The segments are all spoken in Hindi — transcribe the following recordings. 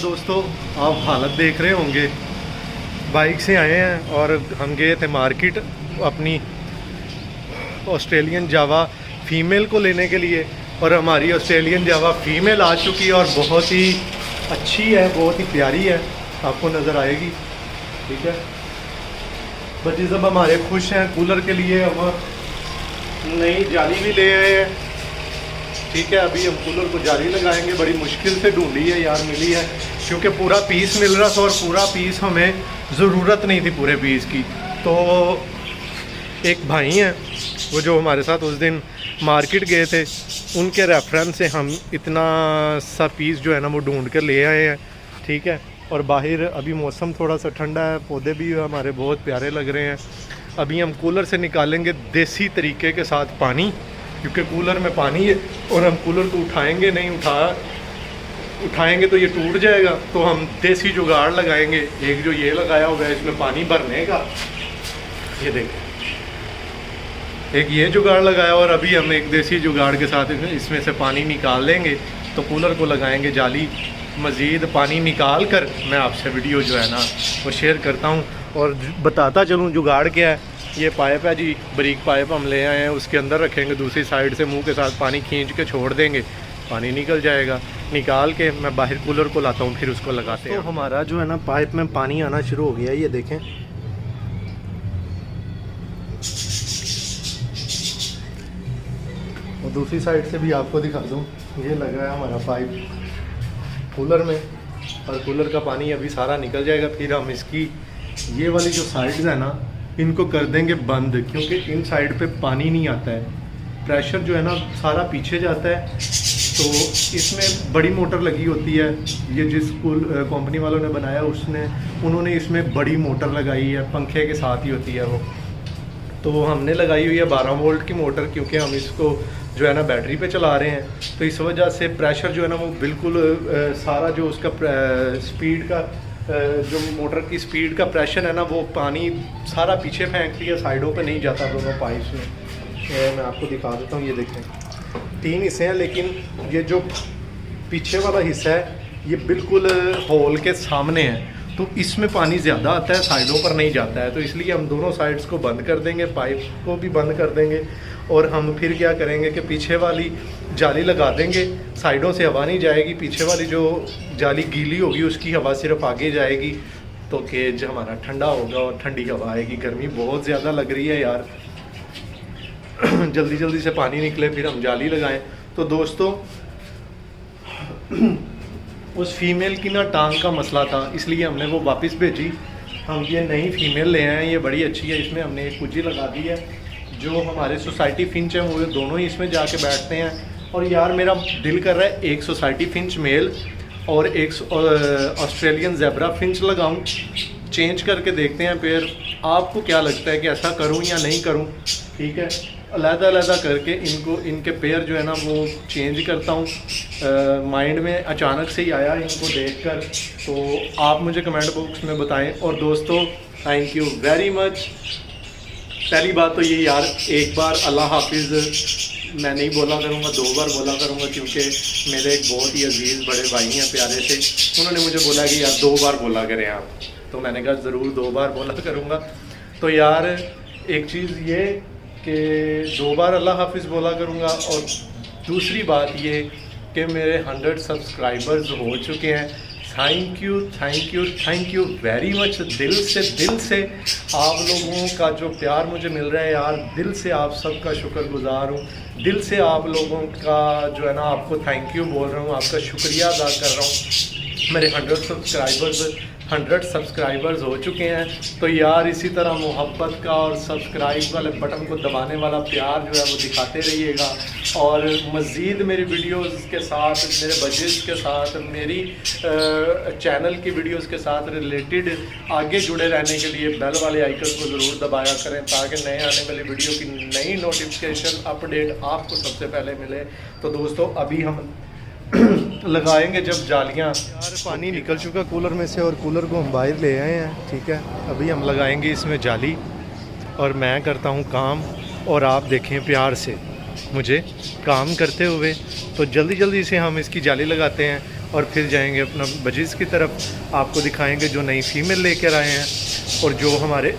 दोस्तों, आप हालत देख रहे होंगे। बाइक से आए हैं और हम गए थे मार्केट अपनी ऑस्ट्रेलियन जावा फ़ीमेल को लेने के लिए, और हमारी ऑस्ट्रेलियन जावा फ़ीमेल आ चुकी है और बहुत ही अच्छी है, बहुत ही प्यारी है, आपको नज़र आएगी। ठीक है, बच्चे सब हमारे खुश हैं। कूलर के लिए हम नई जाली भी ले आए हैं। ठीक है, अभी हम कूलर को जाली लगाएंगे। बड़ी मुश्किल से ढूंढी है यार, मिली है, क्योंकि पूरा पीस मिल रहा था और पूरा पीस हमें ज़रूरत नहीं थी पूरे पीस की। तो एक भाई हैं वो जो हमारे साथ उस दिन मार्केट गए थे, उनके रेफरेंस से हम इतना सा पीस जो है ना वो ढूंढ कर ले आए हैं। ठीक है, और बाहर अभी मौसम थोड़ा सा ठंडा है, पौधे भी हमारे बहुत प्यारे लग रहे हैं। अभी हम कूलर से निकालेंगे देसी तरीके के साथ पानी, क्योंकि कूलर में पानी है और हम कूलर को उठाएंगे नहीं, उठाएंगे तो ये टूट जाएगा। तो हम देसी जुगाड़ लगाएंगे। एक जो ये लगाया हुआ है इसमें पानी भरने का, ये देखें, एक ये जुगाड़ लगाया, और अभी हम एक देसी जुगाड़ के साथ इसमें से पानी निकाल लेंगे। तो कूलर को लगाएंगे जाली। मज़ीद पानी निकाल कर मैं आपसे वीडियो जो है ना वो शेयर करता हूँ और बताता चलूँ जुगाड़ क्या है। ये पाइप है जी, बारीक पाइप हम ले आए हैं, उसके अंदर रखेंगे, दूसरी साइड से मुंह के साथ पानी खींच के छोड़ देंगे, पानी निकल जाएगा। निकाल के मैं बाहर कूलर को लाता हूँ, फिर उसको लगाते हैं। तो हमारा जो है ना पाइप में पानी आना शुरू हो गया, ये देखें। और दूसरी साइड से भी आपको दिखा दूँ, ये लगा है हमारा पाइप कूलर में, और कूलर का पानी अभी सारा निकल जाएगा। फिर हम इसकी ये वाली जो साइड्स है ना इनको कर देंगे बंद, क्योंकि इन साइड पे पानी नहीं आता है, प्रेशर जो है ना सारा पीछे जाता है। तो इसमें बड़ी मोटर लगी होती है, ये जिस कंपनी वालों ने बनाया उन्होंने इसमें बड़ी मोटर लगाई है, पंखे के साथ ही होती है वो। तो हमने लगाई हुई है 12 वोल्ट की मोटर, क्योंकि हम इसको जो है ना बैटरी पे चला रहे हैं। तो इस वजह से प्रेशर जो है ना वो बिल्कुल सारा जो उसका स्पीड का जो मोटर की स्पीड का प्रेशर है ना वो पानी सारा पीछे फेंकती है, साइडों पे नहीं जाता दोनों पाइप्स में। मैं आपको दिखा देता हूँ, ये देखें, 3 हिस्से हैं, लेकिन ये जो पीछे वाला हिस्सा है ये बिल्कुल होल के सामने है, तो इसमें पानी ज़्यादा आता है, साइडों पर नहीं जाता है। तो इसलिए हम दोनों साइड्स को बंद कर देंगे, पाइप को भी बंद कर देंगे, और हम फिर क्या करेंगे कि पीछे वाली जाली लगा देंगे। साइडों से हवा नहीं जाएगी, पीछे वाली जो जाली गीली होगी उसकी हवा सिर्फ आगे जाएगी, तो केज हमारा ठंडा होगा और ठंडी हवा आएगी। गर्मी बहुत ज़्यादा लग रही है यार, जल्दी जल्दी से पानी निकले फिर हम जाली लगाएं। तो दोस्तों उस फीमेल की ना टांग का मसला था, इसलिए हमने वो वापस भेजी। हम ये नई फीमेल ले आए हैं, ये बड़ी अच्छी है। इसमें हमने एक कुजी लगा दी है, जो हमारे सोसाइटी फिंच है वो दोनों ही इसमें जाके बैठते हैं। और यार मेरा दिल कर रहा है एक सोसाइटी फिंच मेल और एक ऑस्ट्रेलियन ज़ेब्रा फिंच लगाऊं, चेंज करके देखते हैं। फिर आपको क्या लगता है कि ऐसा करूं या नहीं करूं? ठीक है, अलग-अलग करके इनके पेयर जो है ना वो चेंज करता हूँ। माइंड में अचानक से ही आया इनको देखकर, तो आप मुझे कमेंट बॉक्स में बताएं। और दोस्तों थैंक यू वेरी मच। पहली बात तो ये यार, एक बार अल्लाह हाफिज़ मैं नहीं बोला करूँगा, 2 बार बोला करूँगा, क्योंकि मेरे एक बहुत ही अजीज़ बड़े भाई हैं प्यारे से, उन्होंने मुझे बोला कि यार 2 बार बोला करें आप। तो मैंने कहा ज़रूर 2 बार बोला करूँगा। तो यार एक चीज़ ये कि 2 बार अल्लाह हाफिज़ बोला करूँगा, और दूसरी बात ये कि मेरे 100 सब्सक्राइबर्स हो चुके हैं। Thank you very much. दिल से आप लोगों का जो प्यार मुझे मिल रहा है यार, दिल से आप सबका शुक्रगुजार हूँ। दिल से आप लोगों का जो है ना आपको थैंक यू बोल रहा हूँ, आपका शुक्रिया अदा कर रहा हूँ। मेरे 100 सब्सक्राइबर्स हो चुके हैं। तो यार इसी तरह मोहब्बत का और सब्सक्राइब वाले बटन को दबाने वाला प्यार जो है वो दिखाते रहिएगा, और मज़ीद मेरी वीडियोस के साथ, मेरे बजट्स के साथ, मेरी चैनल की वीडियोस के साथ रिलेटेड आगे जुड़े रहने के लिए बेल वाले आइकन को ज़रूर दबाया करें, ताकि नए आने वाली वीडियो की नई नोटिफिकेशन अपडेट आपको सबसे पहले मिले। तो दोस्तों अभी हम लगाएंगे जब जालियाँ। यार पानी निकल चुका कूलर में से और कूलर को हम बाहर ले आए हैं। ठीक है, अभी हम लगाएंगे इसमें जाली, और मैं करता हूँ काम, और आप देखें प्यार से मुझे काम करते हुए। तो जल्दी जल्दी से हम इसकी जाली लगाते हैं और फिर जाएंगे अपना बजीज़ की तरफ। आपको दिखाएंगे जो नई फ़ीमेल लेकर आए हैं, और जो हमारे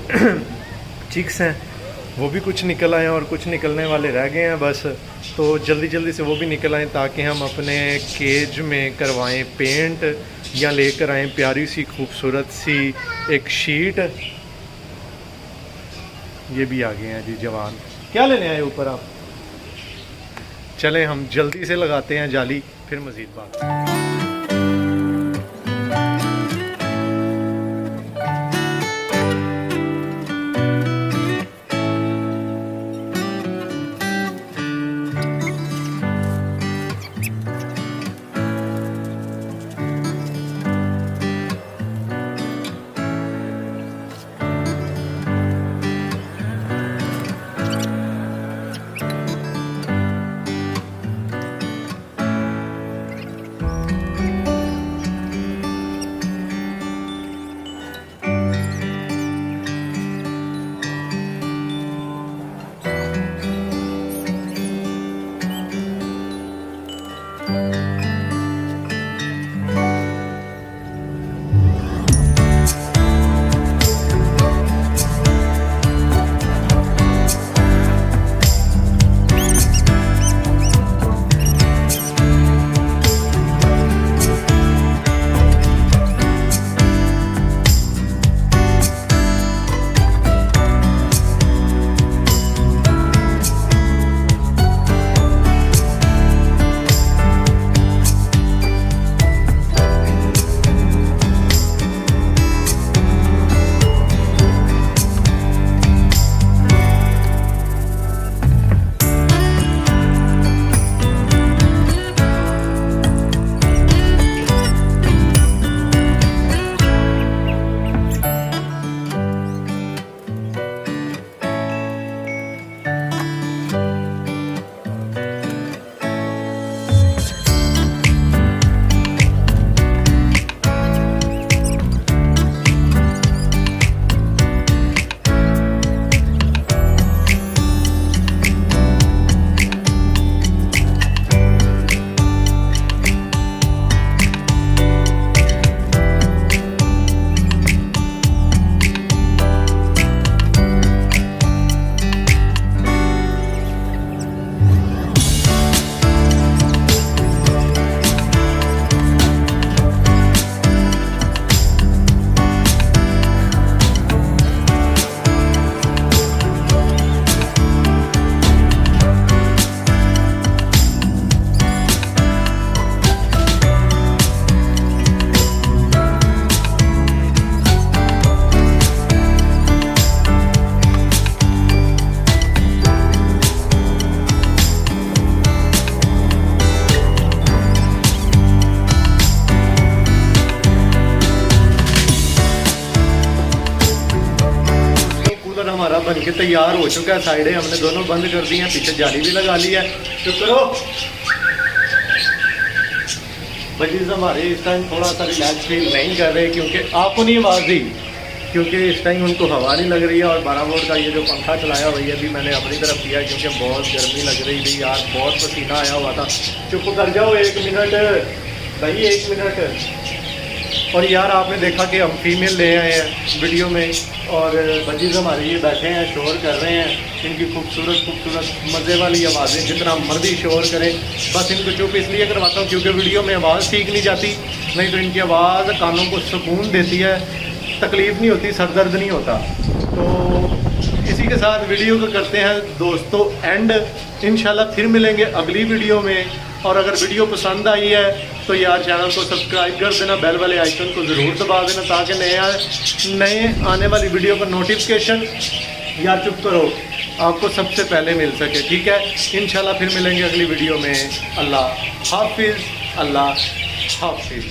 चिक्स हैं वो भी कुछ निकल आए हैं और कुछ निकलने वाले रह गए हैं बस। तो जल्दी जल्दी से वो भी निकल आएँ ताकि हम अपने केज में करवाएं पेंट, या लेकर आएँ प्यारी सी खूबसूरत सी एक शीट। ये भी आ गए हैं जी जवान। क्या लेने आए ऊपर आप? चलें हम जल्दी से लगाते हैं जाली, फिर मज़ीद बात। हमारा बन के तैयार हो चुका है। साइडें हमने दोनों बंद कर दी हैं, पीछे जाली भी लगा ली है। तो करो बजीज हमारे इस टाइम थोड़ा सा रिलैक्स फील नहीं कर रहे, क्योंकि आपको नहीं आवाज़ दी, क्योंकि इस टाइम उनको हवा नहीं लग रही है। और 12 वोल्ट का ये जो पंखा चलाया हुआ है अभी मैंने अपनी तरफ किया, क्योंकि बहुत गर्मी लग रही थी यार, बहुत पसीना आया हुआ था। चुप कर जाओ 1 मिनट भाई, 1 मिनट। और यार आपने देखा कि हम फीमेल ले आए हैं वीडियो में, और बजीज़ हमारे ये बैठे हैं शोर कर रहे हैं। इनकी खूबसूरत मज़े वाली आवाज़ें जितना मर्जी शोर करें, बस इनको चुप इसलिए करवाता हूँ क्योंकि वीडियो में आवाज़ ठीक नहीं जाती, नहीं तो इनकी आवाज़ कानों को सुकून देती है, तकलीफ़ नहीं होती, सर दर्द नहीं होता। तो इसी के साथ वीडियो को करते हैं दोस्तों एंड। इंशाल्लाह फिर मिलेंगे अगली वीडियो में। और अगर वीडियो पसंद आई है तो यार चैनल को सब्सक्राइब कर देना, बेल वाले आइकन को ज़रूर दबा देना, ताकि नए आने वाली वीडियो का नोटिफिकेशन, यार चुप करो, आपको सबसे पहले मिल सके। ठीक है, इंशाल्लाह फिर मिलेंगे अगली वीडियो में। अल्लाह हाफिज़, अल्लाह हाफिज़।